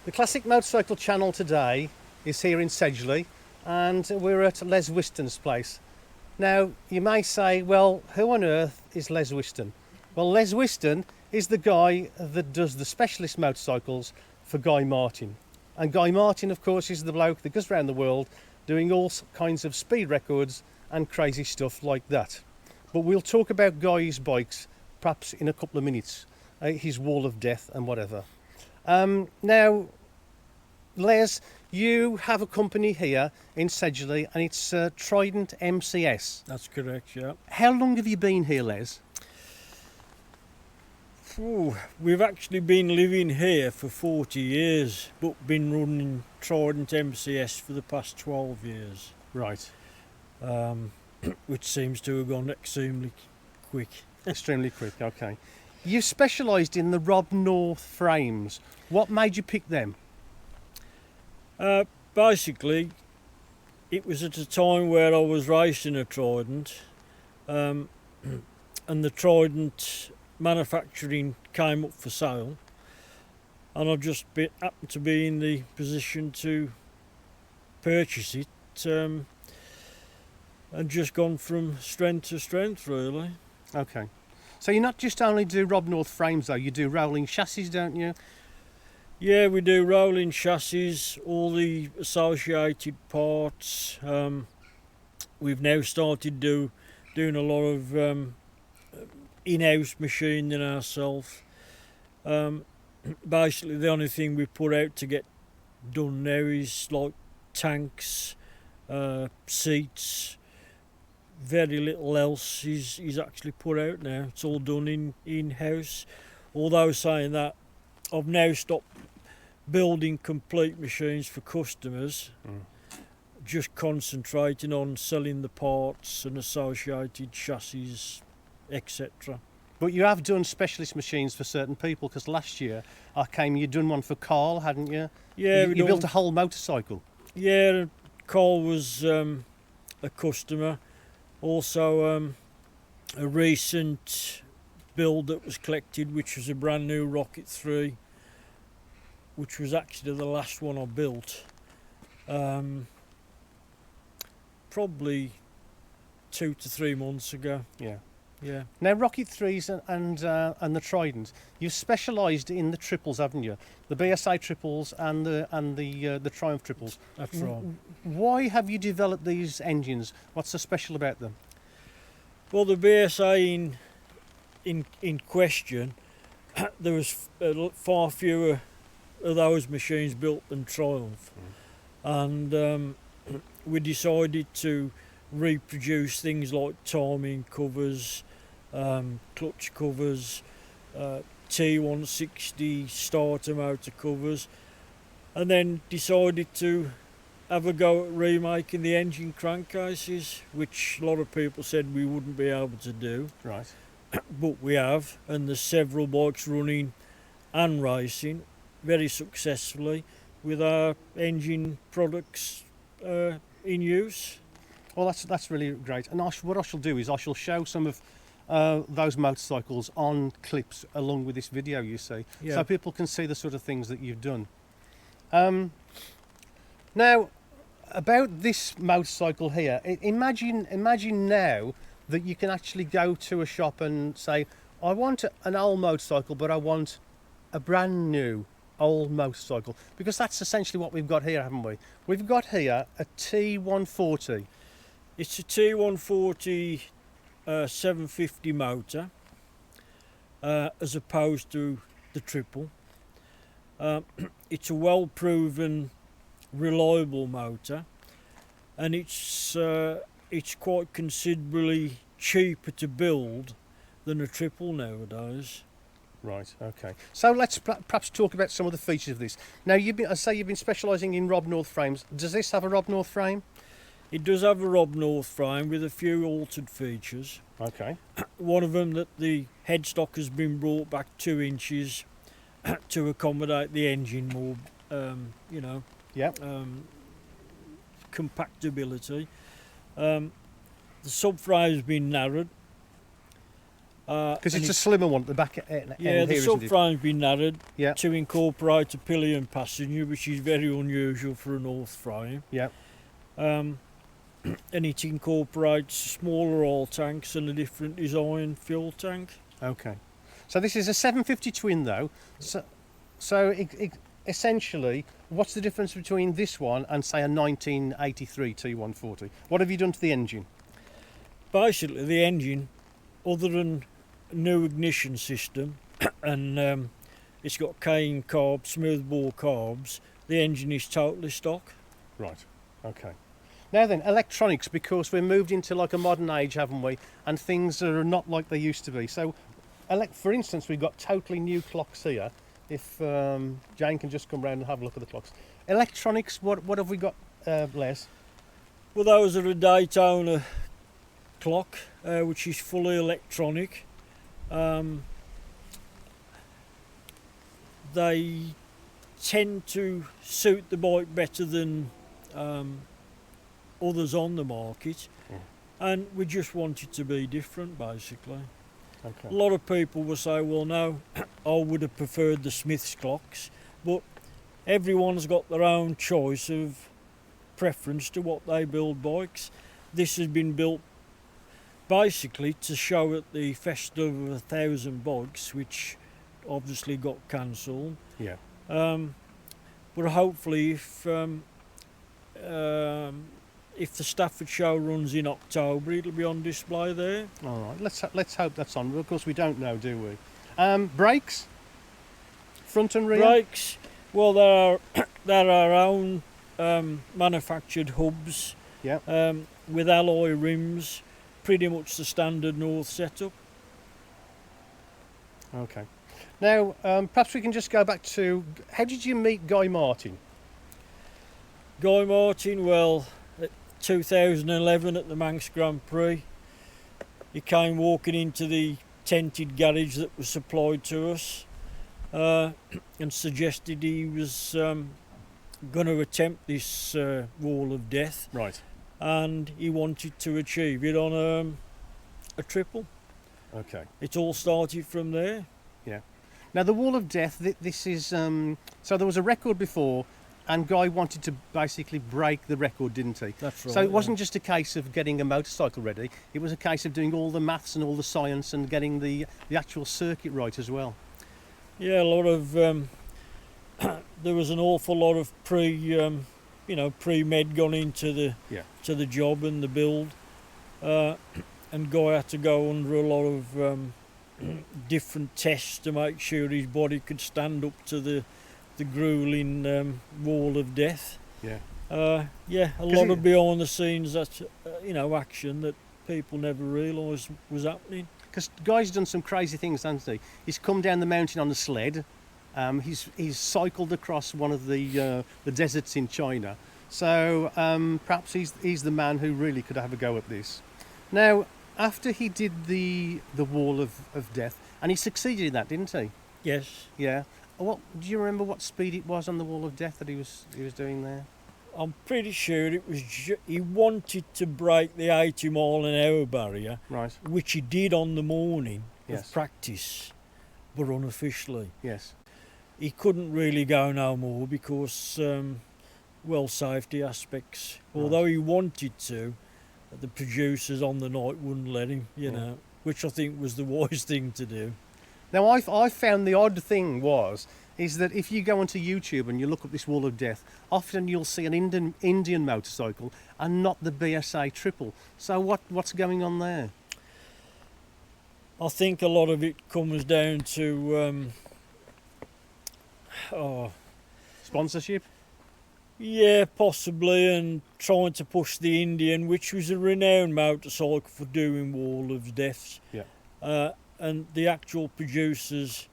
The Classic Motorcycle channel today is here in Sedgley, and we're at Les Whiston's place. Now, you may say, well, who on earth is Les Whiston? Well, Les Whiston is the guy that does the specialist motorcycles for Guy Martin. And Guy Martin, of course, is the bloke that goes around the world doing all kinds of speed records and crazy stuff like that. But we'll talk about Guy's bikes perhaps in a couple of minutes, his wall of death and whatever. Now, Les, you have a company here in Sedgley, and it's Trident Mcs. That's correct, yeah. How long have you been here, Les? We've actually been living here for 40 years, but been running Trident MCS for the past 12 years. Right. Which seems to have gone extremely quick. Extremely quick, okay. You specialised in the Rob North frames. What made you pick them? Basically, it was at a time where I was racing a Trident, and the Trident manufacturing came up for sale, and I just happened to be in the position to purchase it, and just gone from strength to strength, really. Okay. So you not just only do Rob North frames though, you do rolling chassis, don't you? Yeah, we do rolling chassis, all the associated parts. We've now started doing a lot of in-house machining ourselves. Basically, the only thing we put out to get done now is like tanks, seats. Very little else is actually put out now. It's all done in-house. Although saying that, I've now stopped building complete machines for customers, just concentrating on selling the parts and associated chassis, etc. But you have done specialist machines for certain people, because last year you'd done one for Carl, hadn't you? Yeah, you built a whole motorcycle. Yeah, Carl was a customer. Also, a recent build that was collected, which was a brand new Rocket 3, which was actually the last one I built. Probably 2 to 3 months ago. Yeah. Yeah. Now, Rocket 3s and the Trident, you've specialised in the triples, haven't you? The BSA triples and the Triumph triples. That's right. Why have you developed these engines? What's so special about them? Well, the BSA in question, there was far fewer of those machines built than Triumph, and we decided to reproduce things like timing covers, clutch covers, T160 starter motor covers, and then decided to have a go at remaking the engine crankcases, which a lot of people said we wouldn't be able to do. Right. But we have, and there's several bikes running and racing very successfully with our engine products in use. Well, that's really great. And what I shall do is I shall show some of those motorcycles on clips along with this video, you see, so people can see the sort of things that you've done. Now, about this motorcycle here, imagine now that you can actually go to a shop and say, I want an old motorcycle, but I want a brand new old motorcycle, because that's essentially what we've got here, haven't we? We've got here a T140. It's a T140 750 motor, as opposed to the triple. It's a well-proven, reliable motor, and it's quite considerably cheaper to build than a triple nowadays. Right, okay. So let's perhaps talk about some of the features of this. Now, you've been specialising in Rob North frames. Does this have a Rob North frame? It does have a Rob North frame with a few altered features. Okay. One of them, that the headstock has been brought back 2 inches to accommodate the engine more, compactability. The subframe has been narrowed, Because it's a slimmer one at the back end Yeah, the here, isn't it? subframe's been narrowed Yeah. to incorporate a pillion passenger, which is very unusual for a North frame. Yeah. And it incorporates smaller oil tanks and a different design fuel tank. Okay. So this is a 750 twin though. So essentially, what's the difference between this one and say a 1983 T140? What have you done to the engine? Basically, the engine, other than new ignition system, and it's got cane carbs, smoothbore carbs, the engine is totally stock. Right. Okay. Now then, electronics, because we're moved into like a modern age, haven't we? And things are not like they used to be. So, for instance, we've got totally new clocks here. If Jane can just come round and have a look at the clocks. Electronics, what have we got, Les? Well, those are a Daytona clock, which is fully electronic. They tend to suit the bike better than others on the market, and we just want it to be different, basically. Okay. A lot of people will say, well, no, I would have preferred the Smith's clocks, but everyone's got their own choice of preference to what they build bikes. This has been built basically to show at the Festival of 1,000 Bikes, which obviously got cancelled. Yeah. But hopefully, if the Stafford show runs in October, it'll be on display there. All right. Let's hope that's on. Of course, we don't know, do we? Brakes, front and rear. Brakes. Well, there are our own manufactured hubs. Yeah. With alloy rims, pretty much the standard North setup. Okay. Now, perhaps we can just go back to, how did you meet Guy Martin? Guy Martin, well, 2011 at the Manx Grand Prix, he came walking into the tented garage that was supplied to us and suggested he was going to attempt this wall of death. Right. And he wanted to achieve it on a triple. Okay. It all started from there. Yeah. Now the wall of death, this is, so there was a record before, and Guy wanted to basically break the record, didn't he? That's right. So it wasn't just a case of getting a motorcycle ready, it was a case of doing all the maths and all the science and getting the actual circuit right as well. Yeah, a lot of, there was an awful lot of pre-med gone into the job and the build, and Guy had to go under a lot of different tests to make sure his body could stand up to the grueling wall of death. Yeah. A lot of behind the scenes action that people never realised was happening. Because Guy's done some crazy things, hasn't he? He's come down the mountain on a sled. He's cycled across one of the deserts in China. So perhaps he's the man who really could have a go at this. Now, after he did the wall of death, and he succeeded in that, didn't he? Yes. Yeah. What do you remember? What speed it was on the wall of death that he was doing there? I'm pretty sure it was. He wanted to break the 80 mile an hour barrier, Right. which he did on the morning Yes. of practice, but unofficially. Yes. He couldn't really go no more because, safety aspects. Right. Although he wanted to, the producers on the night wouldn't let him, which I think was the wise thing to do. Now, I found the odd thing is that if you go onto YouTube and you look up this wall of death, often you'll see an Indian motorcycle and not the BSA triple. So what's going on there? I think a lot of it comes down to Sponsorship? yeah, possibly, and trying to push the Indian, which was a renowned motorcycle for doing wall of deaths. Yeah. And the actual producers,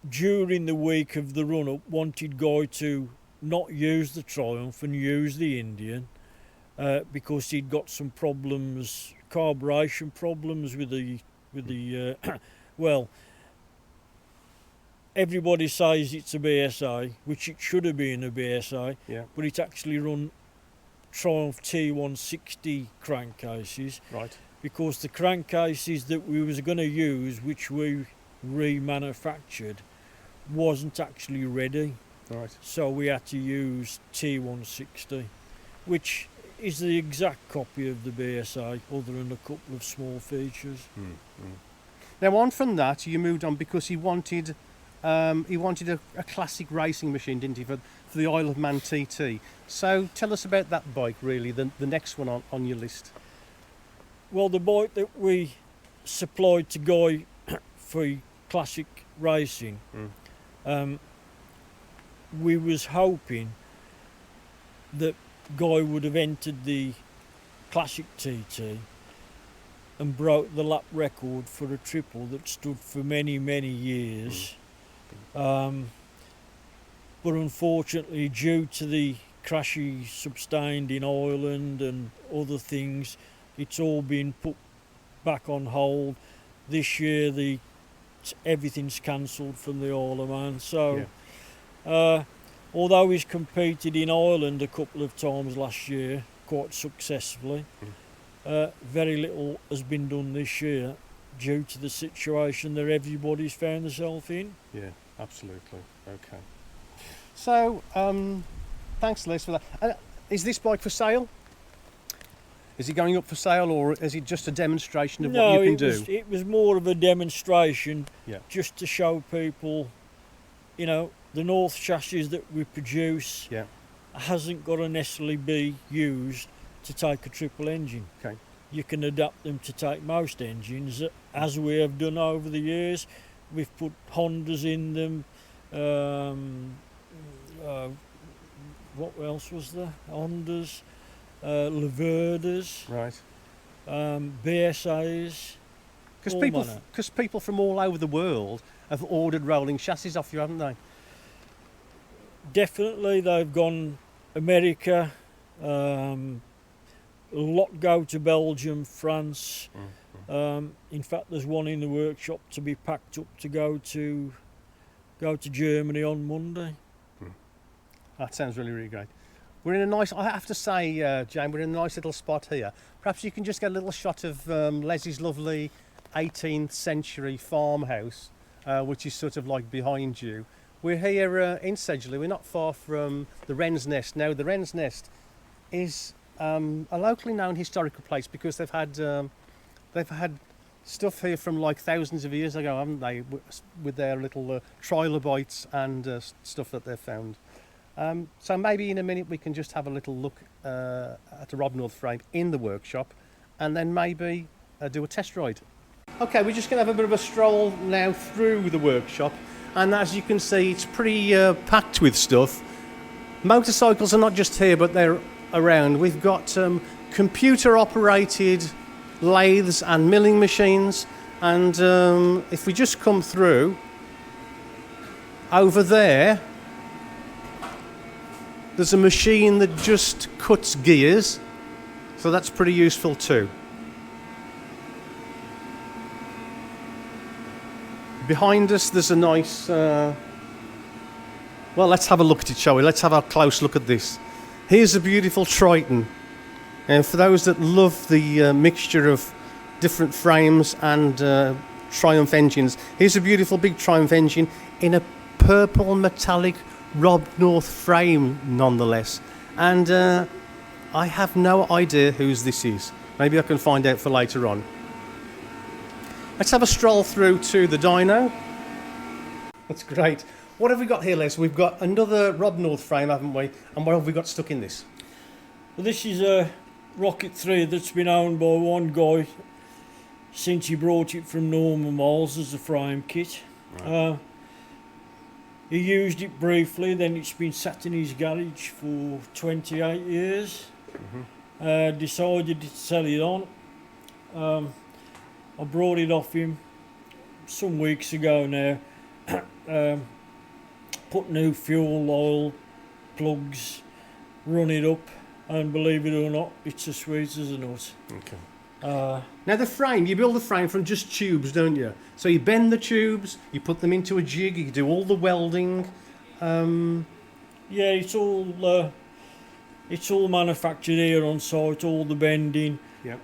during the week of the run-up, wanted Guy to not use the Triumph and use the Indian because he'd got some problems, carburation problems with the everybody says it's a BSA, which it should have been a BSA, Yeah. but it actually run Triumph T160 crankcases. Right. because the crankcases that we was going to use, which we remanufactured, wasn't actually ready. Right. So we had to use T160, which is the exact copy of the BSA, other than a couple of small features. Now, on from that, you moved on because he wanted a classic racing machine, didn't he, for the Isle of Man TT. So tell us about that bike, really, the next one on your list. Well, the bike that we supplied to Guy for classic racing, we was hoping that Guy would have entered the classic TT and broke the lap record for a triple that stood for many, many years. But unfortunately, due to the crash he sustained in Ireland and other things, it's all been put back on hold. This year, everything's cancelled from the Isle of Man. So, although he's competed in Ireland a couple of times last year, quite successfully, very little has been done this year due to the situation that everybody's found themselves in. Yeah, absolutely. Okay. So, thanks, Les, for that. Is this bike for sale? Is it going up for sale, or is it just a demonstration of what you can do? No, it was more of a demonstration, Yeah. just to show people, you know, the North chassis that we produce hasn't got to necessarily be used to take a triple engine. Okay. You can adapt them to take most engines, as we have done over the years. We've put Hondas in them. What else was there? Hondas, Laverdas, Right. BSAs. Because people from all over the world have ordered rolling chassis off you, haven't they? Definitely, they've gone America. A lot go to Belgium, France. In fact, there's one in the workshop to be packed up to go to Germany on Monday. That sounds really, really great. We're in a nice, I have to say, Jane, we're in a nice little spot here. Perhaps you can just get a little shot of Leslie's lovely 18th century farmhouse, which is sort of like behind you. We're here in Sedgley. We're not far from the Wren's Nest. Now, the Wren's Nest is a locally known historical place because they've had stuff here from like thousands of years ago, haven't they? With their little trilobites and stuff that they've found. So maybe in a minute we can just have a little look at a Rob North frame in the workshop, and then maybe do a test ride. Okay, we're just going to have a bit of a stroll now through the workshop, and as you can see, it's pretty packed with stuff. Motorcycles are not just here, but they're around. We've got computer-operated lathes and milling machines, and if we just come through over there, there's a machine that just cuts gears, so that's pretty useful too. Behind us there's a nice, well, let's have a look at it, shall we? Let's have a close look at this. Here's a beautiful Triton, and for those that love the mixture of different frames and Triumph engines, here's a beautiful big Triumph engine in a purple metallic Rob North frame nonetheless, and I have no idea whose this is. Maybe I can find out for later on. Let's have a stroll through to the dyno. That's great. What have we got here, Les? We've got another Rob North frame, haven't we? And what have we got stuck in this? Well, this is a Rocket 3 that's been owned by one guy since he brought it from Norman Miles as a frame kit. Right. He used it briefly, then it's been sat in his garage for 28 years. Decided to sell it on. I brought it off him some weeks ago now. Put new fuel, oil, plugs, run it up, and believe it or not, it's as sweet as a nut. Okay. Now the frame, you build the frame from just tubes, don't you? So you bend the tubes, you put them into a jig, you do all the welding. Yeah, it's all manufactured here on site, all the bending. Yep.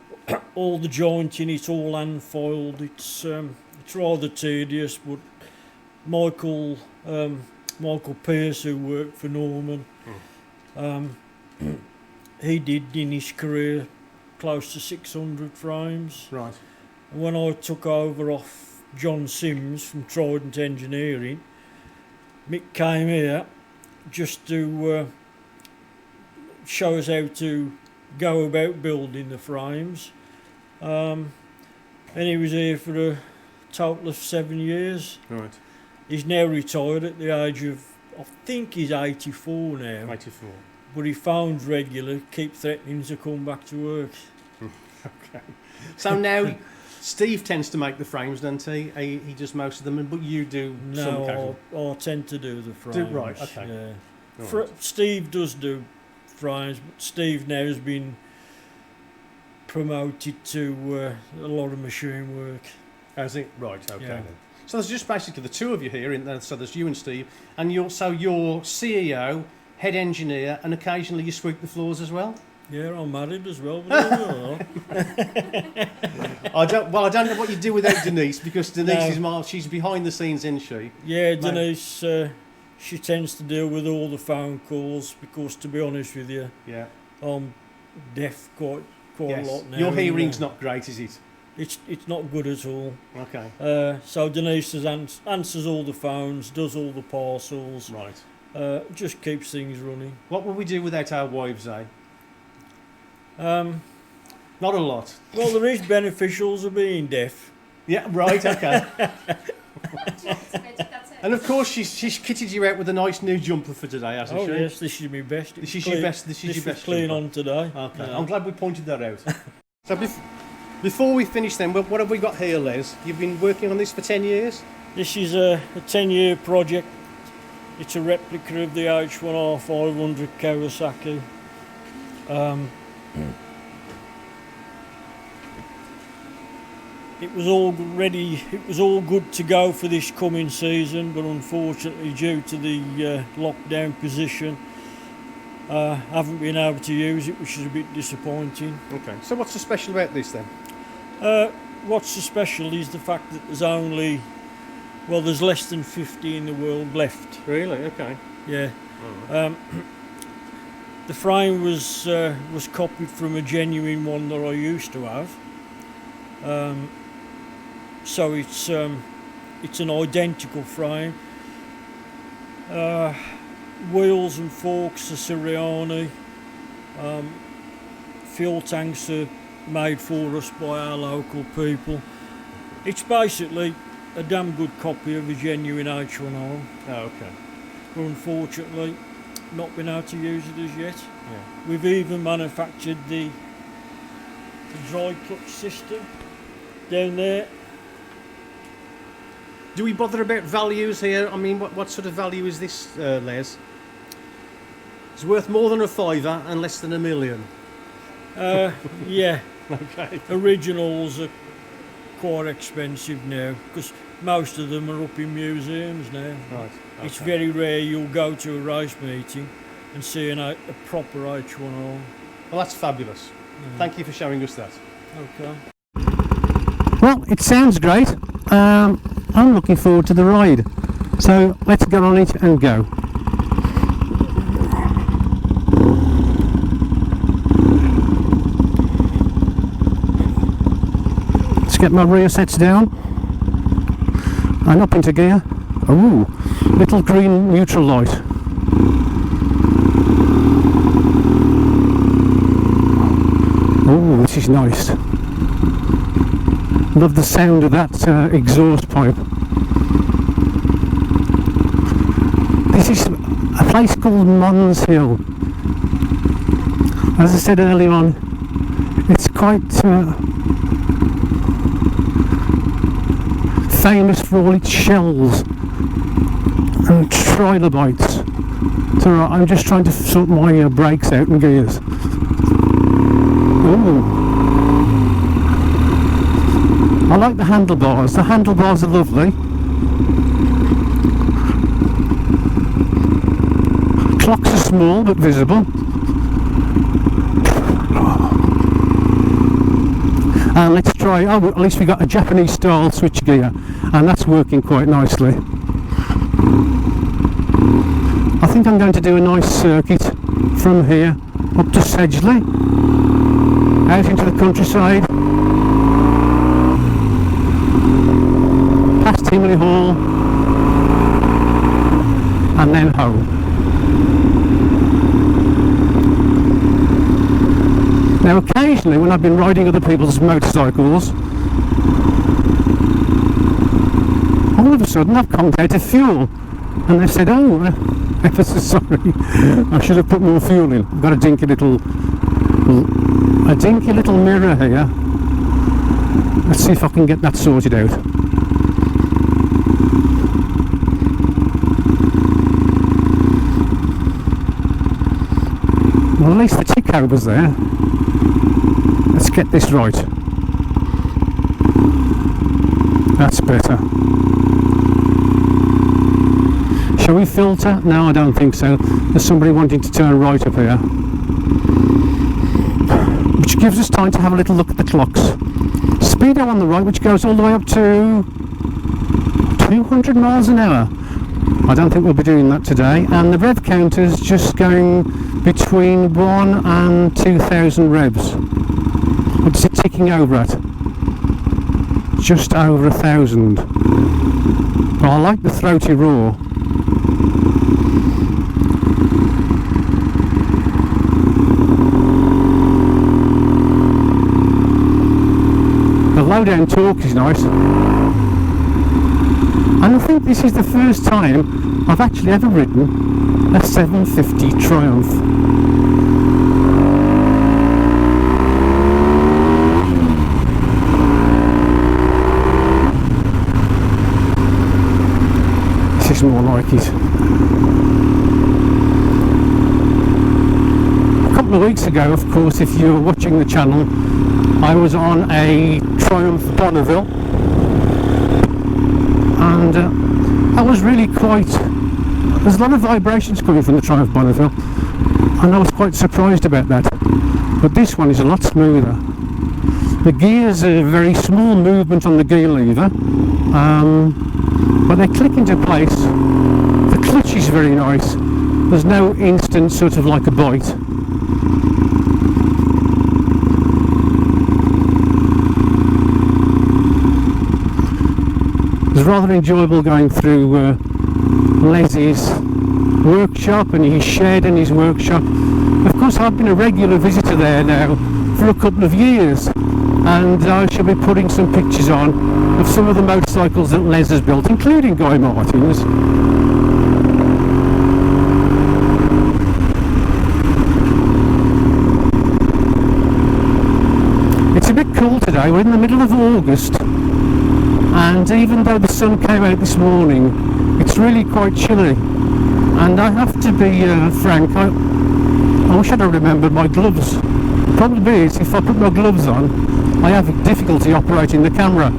all the jointing, it's all hand filed. It's rather tedious, but Michael Pierce, who worked for Norman, he did in his career close to 600 frames. Right. And when I took over off John Sims from Trident Engineering, Mick came here just to show us how to go about building the frames. And he was here for a total of 7 years. Right. He's now retired at the age of, I think he's 84 now. 84. But he phones regular, keep threatening to come back to work. Okay. So now Steve tends to make the frames, doesn't he? He does most of them, but you do some occasionally. No, I tend to do the frames. Right, okay. Yeah. Right. Steve does do frames, but Steve now has been promoted to a lot of machine work. Has it? Right, okay Yeah. then. So there's just basically the two of you here, so there's you and Steve, and you're CEO, head engineer, and occasionally you sweep the floors as well? Yeah, I'm married as well. But I don't know what you do without Denise, because Denise she's behind the scenes, isn't she? yeah, Denise, she tends to deal with all the phone calls because, to be honest with you, Yeah. I'm deaf quite Yes. a lot now. Your hearing's not great, is it? It's not good at all. Okay. So Denise answers all the phones, does all the parcels, Right. just keeps things running. What would we do without our wives, eh? Well, Not a lot. there is beneficials of being deaf. Yeah, right, okay. That's it. And of course she's kitted you out with a nice new jumper for today, hasn't Oh she? yes, this is my best. This is your best. This is your best. Clean jumper. on today. Okay, Yeah. I'm glad we pointed that out. So before we finish then, what have we got here, Les? You've been working on this for 10 years? This is a 10-year project. It's a replica of the H1R500 Kawasaki. It was all ready. It was all good to go for this coming season, but unfortunately, due to the lockdown position, I haven't been able to use it, which is a bit disappointing. Okay. So what's so special about this then? What's so special is the fact that there's less than 50 in the world left. Really? Okay. Yeah. The frame was copied from a genuine one that I used to have. So it's an identical frame. Wheels and forks are Siriani. Fuel tanks are made for us by our local people. It's basically a damn good copy of a genuine H1R. Oh, okay. But unfortunately, not been able to use it as yet. Yeah. We've even manufactured the dry clutch system down there. Do we bother about values here? I mean, what sort of value is this, Les? It's worth more than a fiver and less than $1 million. Yeah, Okay. originals are quite expensive now because most of them are up in museums now. Right. It's okay. very rare you'll go to a race meeting and see a proper H1R. Well, that's fabulous. Thank you for showing us that. Okay. Well, it sounds great. I'm looking forward to the ride. So let's get on it and go. Let's get my rear sets down and up into gear. Ooh, little green neutral light. Ooh, this is nice. Love the sound of that exhaust pipe. This is a place called Mons Hill. As I said earlier on, it's quite famous for all its shells and trilobites. So I'm just trying to sort my brakes out and gears. Ooh. I like the handlebars. The handlebars are lovely. Clocks are small but visible. And let's try, oh, at least we got a Japanese style switch gear, and that's working quite nicely. I think I'm going to do a nice circuit from here up to Sedgley, out into the countryside, past Himley Hall, and then home. Now occasionally when I've been riding other people's motorcycles, all of a sudden I've conked out of fuel, and they said, oh, ever so sorry, I should have put more fuel in. I've got a dinky little mirror here. Let's see if I can get that sorted out. Well, at least the tick over's there. Let's get this right. That's better. Shall we filter? No, I don't think so. There's somebody wanting to turn right up here, which gives us time to have a little look at the clocks. Speedo on the right, which goes all the way up to 200 miles an hour. I don't think we'll be doing that today. And the rev counter's just going between 1 and 2,000 revs. What's it ticking over at? Just over 1,000. But I like the throaty roar. The low down torque is nice. And I think this is the first time I've actually ever ridden a 750 Triumph. This is more like it. A couple of weeks ago, of course, if you were watching the channel, I was on a Triumph Bonneville, and I was really quite, there's a lot of vibrations coming from the Triumph Bonneville, and I was quite surprised about that. But this one is a lot smoother. The gears are a very small movement on the gear lever, but they click into place. The clutch is very nice. There's no instant sort of like a bite. It was rather enjoyable going through Les's workshop and his shed and his workshop. Of course, I've been a regular visitor there now for a couple of years, and I shall be putting some pictures on of some of the motorcycles that Les has built, including Guy Martin's. It's a bit cool today. We're in the middle of August, and even though the sun came out this morning, it's really quite chilly. And I have to be frank, I wish I'd have remembered my gloves. The problem is, if I put my gloves on, I have difficulty operating the camera.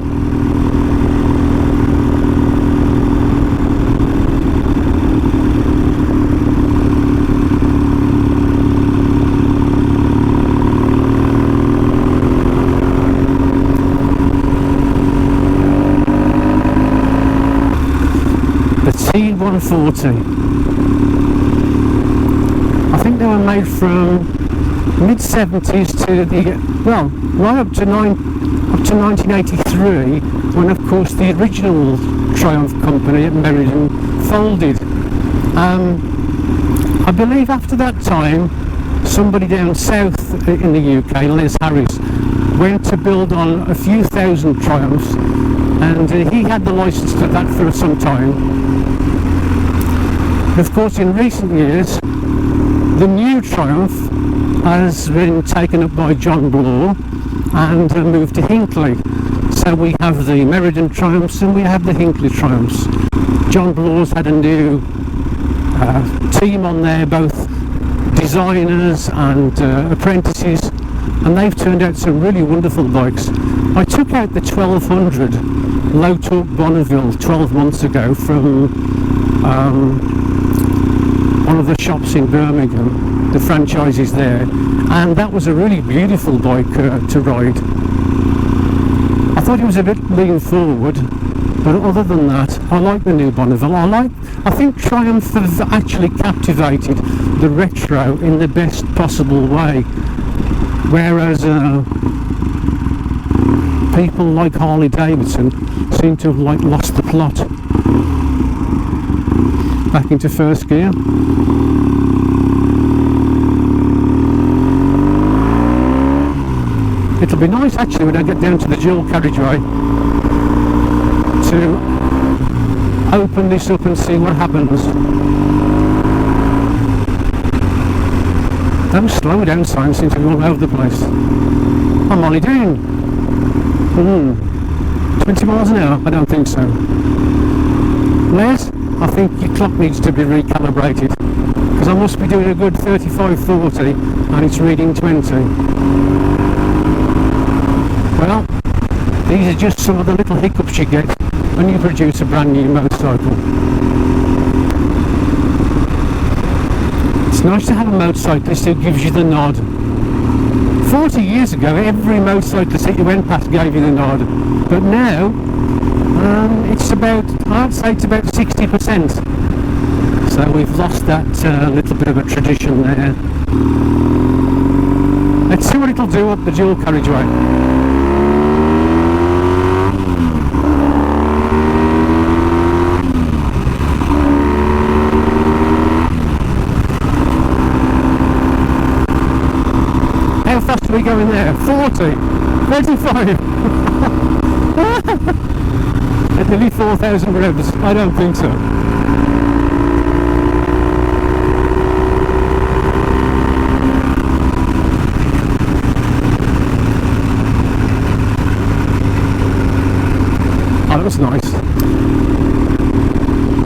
T140. I think they were made from mid-70s to the, well, right up to 1983, when of course the original Triumph company at Meriden folded. I believe after that time, somebody down south in the UK, Les Harris, went to build on a few thousand Triumphs, and he had the license to that for some time. Of course, in recent years, the new Triumph has been taken up by John Bloor and moved to Hinckley. So we have the Meriden Triumphs and we have the Hinckley Triumphs. John Bloor's had a new team on there, both designers and apprentices, and they've turned out some really wonderful bikes. I took out the 1200 low torque Bonneville 12 months ago from one of the shops in Birmingham. The franchise is there, and that was a really beautiful bike to ride. thought it was a bit lean forward, but other than that, I like the new Bonneville. I think Triumph have actually captivated the retro in the best possible way, whereas people like Harley Davidson seem to have lost the plot. Back into first gear. It'll be nice actually when I get down to the dual carriageway to open this up and see what happens. Those slow down signs seem to be all over the place. I'm only doing 20 miles an hour? I don't think so. Les, I think your clock needs to be recalibrated, because I must be doing a good 35-40 and it's reading 20. Well, these are just some of the little hiccups you get when you produce a brand new motorcycle. It's nice to have a motorcyclist who gives you the nod. 40 years ago, every motorcyclist that you went past gave you the nod, but now it's about, I'd say it's about 60%. So we've lost that little bit of a tradition there. Let's see what it'll do up the dual carriageway. How fast are we going there? 40? 35? At nearly 4,000 revs? I don't think so. Oh, that was nice.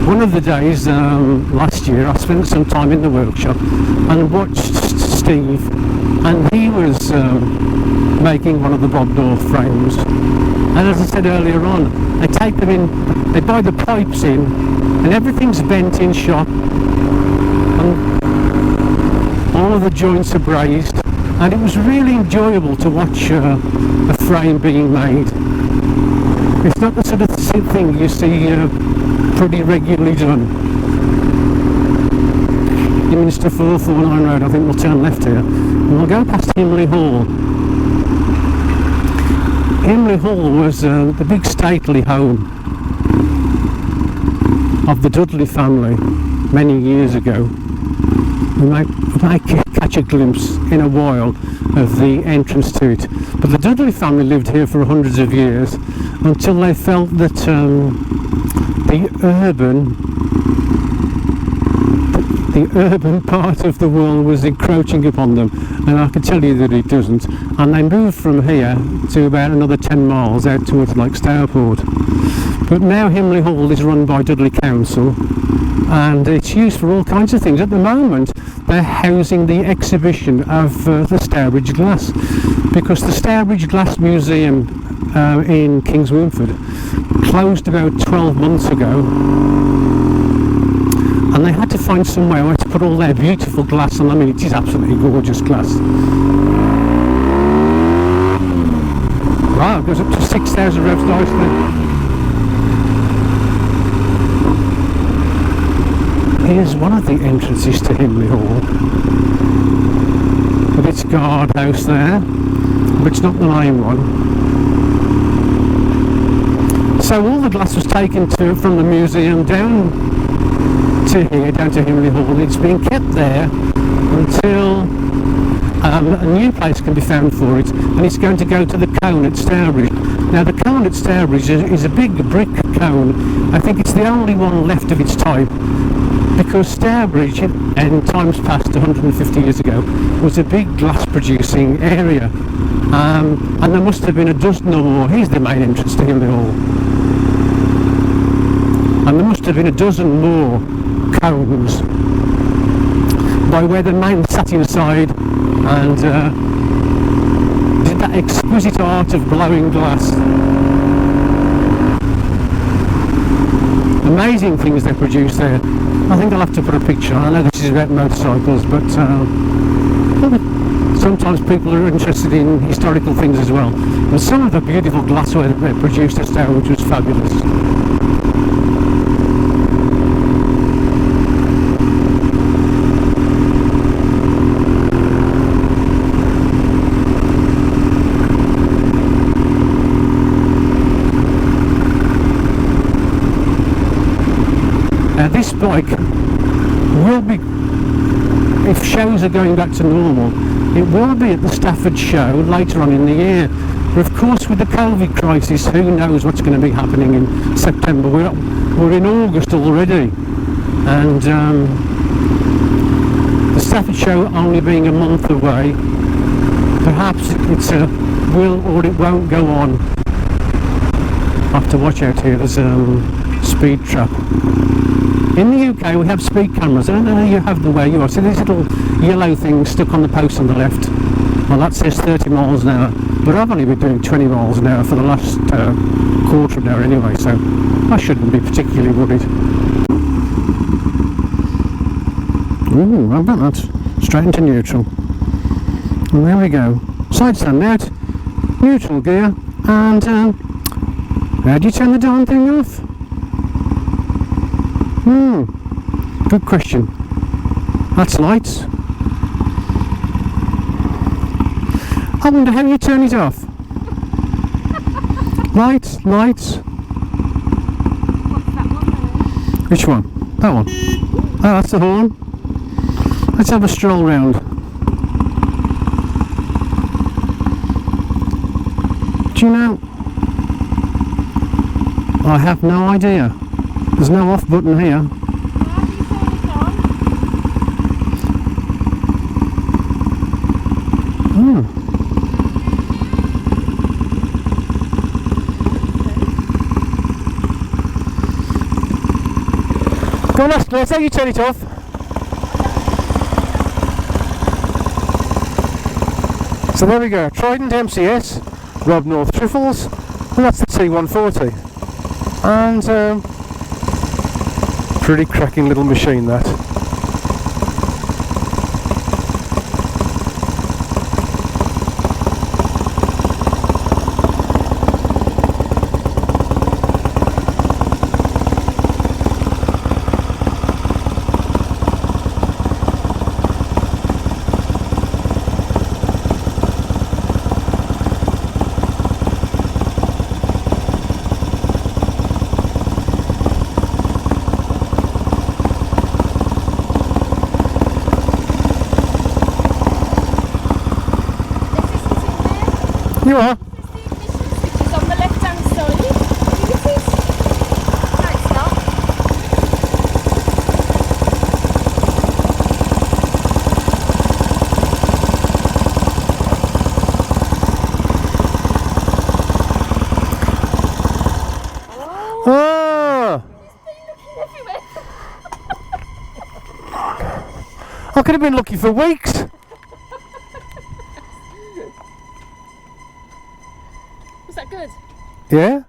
One of the days last year I spent some time in the workshop and watched Steve, and he was making one of the Bob North frames, and as I said earlier on, they take them in, they buy the pipes in, and everything's bent in shop, and all of the joints are brazed, and it was really enjoyable to watch a frame being made. It's not the sort of thing you see pretty regularly done. Minister 449 Road, I think we'll turn left here, and we'll go past Himley Hall. Himley Hall was the big stately home of the Dudley family many years ago. We might catch a glimpse in a while of the entrance to it, but the Dudley family lived here for hundreds of years until they felt that the urban part of the world was encroaching upon them, and I can tell you that it doesn't, and they moved from here to about another 10 miles out towards like Stourport. But now Himley Hall is run by Dudley Council, and it's used for all kinds of things. At the moment they're housing the exhibition of the Stourbridge glass, because the Stourbridge Glass Museum in Kings Woolford closed about 12 months ago, and they had to find somewhere where to put all their beautiful glass, and I mean it is absolutely gorgeous glass. Wow, it goes up to 6,000 revs nicely. Here's one of the entrances to Himley Hall, with its guardhouse there, but it's not the main one. So all the glass was taken from the museum down to here, down to Himley Hall. It's been kept there until a new place can be found for it, and it's going to go to the cone at Stourbridge. Now the cone at Stourbridge is a big brick cone. I think it's the only one left of its type, because Stourbridge in times past, 150 years ago, was a big glass producing area, and there must have been a dozen or more. Here's the main entrance to Himley Hall, and there must have been a dozen more cones by where the man sat inside and did that exquisite art of blowing glass. Amazing things they produce there. I think I'll have to put a picture on. I know this is about motorcycles, but sometimes people are interested in historical things as well. But some of the beautiful glassware that they produced at Stowbridge was fabulous. This bike will be, if shows are going back to normal, it will be at the Stafford show later on in the year. But of course, with the COVID crisis, who knows what's going to be happening in September. We're in August already, and the Stafford show only being a month away, perhaps it's a will or it won't go on. I have to watch out here. There's a speed trap. In the UK we have speed cameras. I don't know how you have them where you are. See these little yellow things stuck on the post on the left? Well, that says 30 miles an hour, but I've only been doing 20 miles an hour for the last quarter of an hour anyway, so I shouldn't be particularly worried. Ooh, how about that? Straight into neutral. And there we go. Side stand out, neutral gear, and how do you turn the darn thing off? Good question. That's lights. I wonder how you turn it off. Lights. Which one? That one. Oh, that's the horn. Let's have a stroll round. Do you know? I have no idea. There's no off button here. Go on, let's how you turn it off. So there we go, Trident MCS, Rob North Triples, and that's the T140. And pretty cracking little machine that. You are? It's on the left hand side. It is. No, it's not. Oh! Everywhere. I could have been looking for weeks. Was that good? Yeah?